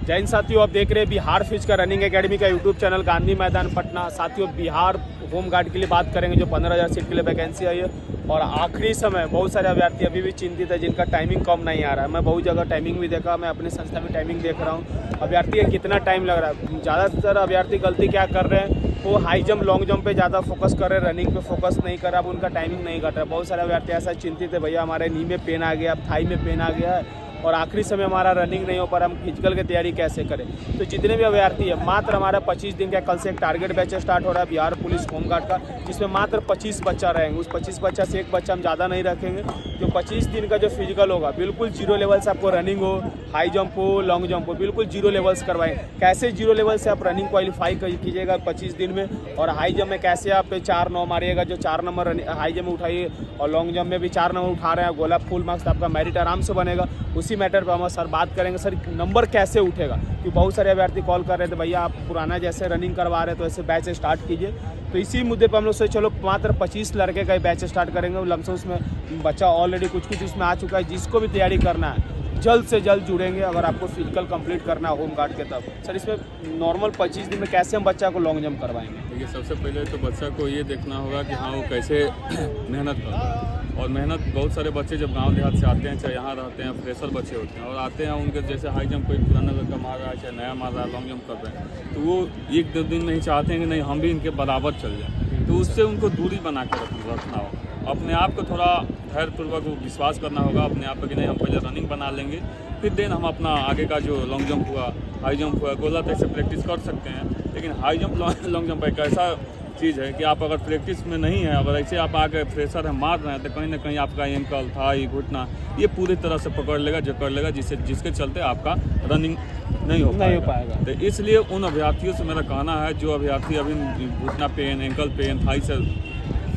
जय हिंद साथियों, आप देख रहे हैं बिहार फिजिकल रनिंग एकेडमी का यूट्यूब चैनल गांधी मैदान पटना। साथियों, बिहार होम गार्ड के लिए बात करेंगे जो 15,000 सीट के लिए वैकेंसी आई है और आखिरी समय बहुत सारे अभ्यर्थी अभी भी चिंतित है जिनका टाइमिंग कम नहीं आ रहा है। मैं बहुत जगह टाइमिंग भी देखा, मैं अपनी संस्था में टाइमिंग देख रहा हूँ। अभ्यर्थी का कितना टाइम लग रहा है। ज़्यादातर अभ्यर्थी गलती क्या कर रहे हैं, वो हाई जंप लॉन्ग जंप पे ज़्यादा फोकस कर रहे हैं, रनिंग पे फोकस नहीं कर रहा, अब उनका टाइमिंग नहीं घट रहा है। बहुत सारे अभ्यर्थी ऐसा चिंतित है, भैया हमारे नी में पेन आ गया, थाई में पेन आ गया है और आखिरी समय हमारा रनिंग नहीं हो पा रहा, हम फिजिकल की तैयारी कैसे करें। तो जितने भी अभ्यर्थी है, मात्र हमारा 25 दिन का कल से एक टारगेट बैच स्टार्ट हो रहा है बिहार पुलिस होम गार्ड का, जिसमें मात्र 25 बच्चा रहेंगे। उस 25 बच्चा से एक बच्चा हम ज़्यादा नहीं रखेंगे। जो 25 दिन का जो फिजिकल होगा, बिल्कुल जीरो लेवल से आपको रनिंग हो, हाई जंप हो, लॉन्ग जंप हो, बिल्कुल जीरो लेवल से करवाएं। कैसे जीरो लेवल से आप रनिंग क्वालिफाई कीजिएगा 25 दिन में, और हाई जंप में कैसे आप 4-9 मारिएगा, जो 4 नंबर हाई जंप में उठाइए और लॉन्ग जंप में भी 4 नंबर उठा रहे हैं, गोला फुल मार्क्स, आपका मेरिट आराम से बनेगा। उसी मैटर पर हम सर बात करेंगे, सर नंबर कैसे उठेगा, क्योंकि बहुत सारे अभ्यर्थी कॉल कर रहे थे, भैया आप पुराना जैसे रनिंग करवा रहे हैं तो ऐसे बैच स्टार्ट कीजिए। तो इसी मुद्दे पर हम लोग सोचे चलो मात्र 25 लड़के का बैच स्टार्ट करेंगे। लमसम उसमें बच्चा ऑलरेडी कुछ उसमें आ चुका है। जिसको भी तैयारी करना है जल्द से जल्द जुड़ेंगे अगर आपको फिजिकल कंप्लीट करना है होम गार्ड के तब। सर इसमें नॉर्मल 25 दिन में कैसे हम बच्चा को लॉन्ग जंप करवाएंगे? देखिए, सबसे पहले तो बच्चा को ये देखना होगा कि हाँ वो कैसे मेहनत करता है। और मेहनत बहुत सारे बच्चे जब गांव देहात से आते हैं, चाहे यहाँ रहते हैं, फ्रेशर बच्चे होते हैं और आते हैं, उनके जैसे हाई जंप कोई पुराना लड़का मार रहा है, चाहे नया मार रहा है, लॉन्ग जंप कर रहे हैं, तो वो 1-2 दिन में ही चाहते हैं कि नहीं हम भी इनके बराबर चल जाएँ। तो उससे उनको दूरी बना कर रखना होगा। अपने आप को थोड़ा धैर्यपूर्वक विश्वास करना होगा अपने आप पर कि नहीं हम पहले रनिंग बना लेंगे, फिर देन हम अपना आगे का जो लॉन्ग जंप हुआ, हाई जंप हुआ, गोला तक से प्रैक्टिस कर सकते हैं। लेकिन हाई जंप लॉन्ग जंप एक ऐसा चीज़ है कि आप अगर प्रैक्टिस में नहीं है, अगर ऐसे आप आगे फ्रेशर है मार रहे हैं, तो कहीं ना कहीं आपका एंकल, थाई, घुटना ये पूरी तरह से पकड़ लेगा, जकड़ लेगा, जिसके चलते आपका रनिंग नहीं हो पाएगा। तो इसलिए उन अभ्यर्थियों से मेरा कहना है जो अभ्यर्थी अभी घुटना पेन, एंकल पेन, थाई से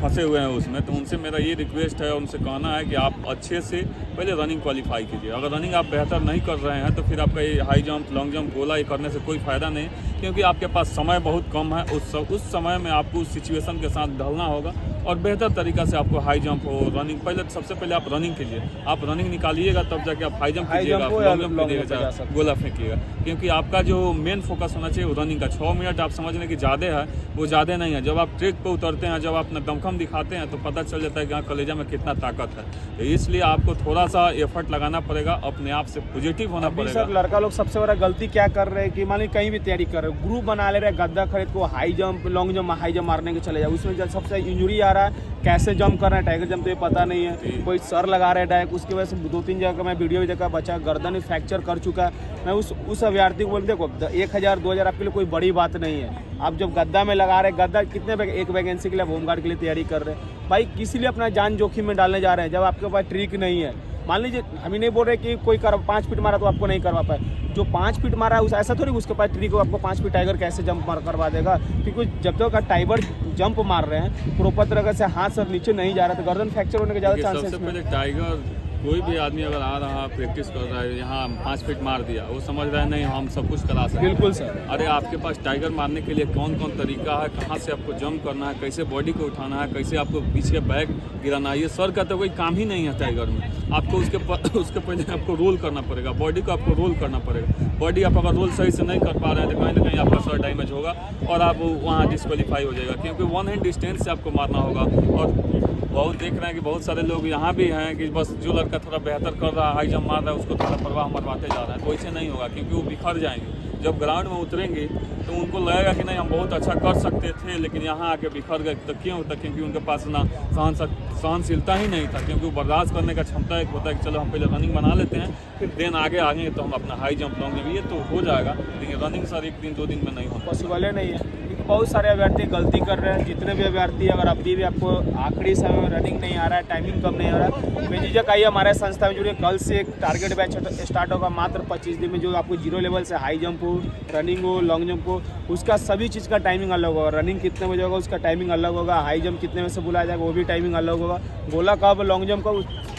फंसे हुए हैं उसमें, तो उनसे मेरा ये रिक्वेस्ट है, उनसे कहना है कि आप अच्छे से पहले रनिंग क्वालिफाई कीजिए। अगर रनिंग आप बेहतर नहीं कर रहे हैं तो फिर आपका ये हाई जंप, लॉन्ग जंप, गोला ये करने से कोई फ़ायदा नहीं, क्योंकि आपके पास समय बहुत कम है। उस समय में आपको उस सिचुएशन के साथ ढलना होगा और बेहतर तरीक़ा से आपको हाई जंप हो, रनिंग सबसे पहले आप रनिंग कीजिए। आप रनिंग निकालिएगा तब जाके आप हाई जंप कीजिएगा, लॉन्ग जंप कीजिएगा, गोला फेंकिएगा, क्योंकि आपका जो मेन फोकस होना चाहिए वो रनिंग का। 6 मिनट आप समझ लें कि ज़्यादा है, वो ज़्यादा नहीं है। जब आप ट्रैक पर उतरते हैं, जब आप अपना दमखम दिखाते हैं तो पता चल जाता है कि हाँ कलेजा में कितना ताकत है। तो इसलिए आपको थोड़ा सा एफर्ट लगाना पड़ेगा, अपने आप से पॉजिटिव होना पड़ेगा। सर लड़का लोग सबसे बड़ा गलती क्या कर रहे हैं कि मान लीजिए कहीं भी तैयारी कर रहे हैं, ग्रुप बना ले रहे हैं, गद्दा खरीद को high jump, long jump, high jump मारने के चले जाए, उसमें जब सबसे इंजरी आ रहा है, कैसे जंप कर रहे हैं, टाइगर जंप तो ये पता नहीं है, कोई सर लगा रहे हैं डायरेक्ट, उसकी वजह से 2-3 जगह का मैं वीडियो भी देखा, बच्चा गर्दन फ्रैक्चर कर चुका है। मैं उस अभ्यर्थी को बोल देखो 1,000-2,000 आपके लिए कोई बड़ी बात नहीं है। आप जब गद्दा में लगा रहे हैं, गद्दा कितने एक वैकेंसी के लिए होम गार्ड के लिए तैयारी कर रहे हैं, भाई किसी लिए अपना जान जोखिम में डालने जा रहे हैं जब आपके पास ट्रिक नहीं है। मान लीजिए हम ही नहीं बोल रहे कि कोई 5 फीट मारा तो आपको नहीं करवा पाए, जो 5 फीट मारा है उस ऐसा थोड़ी उसके पास ट्रिक हो आपको 5 फीट टाइगर कैसे जंप मार करवा देगा, क्योंकि जब तक आप टाइगर जंप मार रहे हैं प्रॉपर तरह से हाथ सर नीचे नहीं जा रहा तो गर्दन फ्रैक्चर होने के ज़्यादा चांसेस। सबसे पहले टाइगर कोई भी आदमी अगर आ रहा प्रैक्टिस कर रहा है, यहाँ 5 फीट मार दिया, वो समझ रहा है नहीं हम सब कुछ करा सकते हैं। बिल्कुल सर। अरे आपके पास टाइगर मारने के लिए कौन कौन तरीका है, कहाँ से आपको जंप करना है, कैसे बॉडी को उठाना है, कैसे आपको पीछे बैक गिराना है, ये सर का तो कोई काम ही नहीं है टाइगर में। आपको उसके पहले आपको रोल करना पड़ेगा, बॉडी को आपको रोल करना पड़ेगा। बॉडी आप अगर रोल सही से नहीं कर पा रहे हैं तो कहीं ना कहीं आपका सर डैमेज होगा और आप वहाँ डिस्क्वालीफाई हो जाएगा, क्योंकि 1 हैंड डिस्टेंस से आपको मारना होगा। और बहुत देख रहे हैं कि बहुत सारे लोग यहाँ भी हैं कि बस जो लड़का थोड़ा बेहतर कर रहा है, हाई जंप मार रहा है, उसको थोड़ा परवाह मरवाते जा रहा है, तो ऐसे नहीं होगा, क्योंकि वो बिखर जाएंगे। जब ग्राउंड में उतरेंगे तो उनको लगेगा कि नहीं हम बहुत अच्छा कर सकते थे, लेकिन यहाँ आके बिखर गए। तो क्यों होता, क्योंकि उनके पास ना सहनशीलता ही नहीं था, क्योंकि वो बर्दाश्त करने का क्षमता एक होता है कि चलो हम पहले रनिंग बना लेते हैं, फिर देन आगे तो हम अपना हाई जंप, लॉन्ग जंप ये तो हो जाएगा, लेकिन रनिंग सर 1 दिन 2 दिन में नहीं हो पॉसिबल नहीं है। बहुत सारे अभ्यर्थी गलती कर रहे हैं। जितने भी अभ्यर्थी अगर अभी भी आपको आखिरी समय में रनिंग नहीं आ रहा है, टाइमिंग कम नहीं आ रहा है, बेझिझक आइए हमारे संस्था में जुड़िए। कल से एक टारगेट बैच स्टार्ट होगा मात्र 25 दिन में, जो आपको जीरो लेवल से हाई जंप हो, रनिंग हो, लॉन्ग जंप हो, उसका सभी चीज़ का टाइमिंग अलग होगा। रनिंग कितने बजे होगा उसका टाइमिंग अलग होगा, हाई जंप कितने बजे से बुलाया जाएगा वो भी टाइमिंग अलग होगा, गोला कब, लॉन्ग जंप का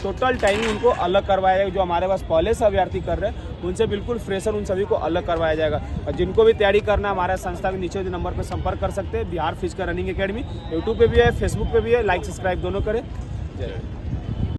टोटल टाइमिंग उनको अलग करवाया जाएगा। जो हमारे पास पहले से अभ्यर्थी कर रहे हैं उनसे बिल्कुल फ्रेशर, उन सभी को अलग करवाया जाएगा। और जिनको भी तैयारी करना है हमारे संस्था के नीचे नंबर पर संपर्क कर सकते हैं। Bihar physical running academy YouTube पे भी है, फेसबुक पे भी है, लाइक सब्सक्राइब दोनों करें। जय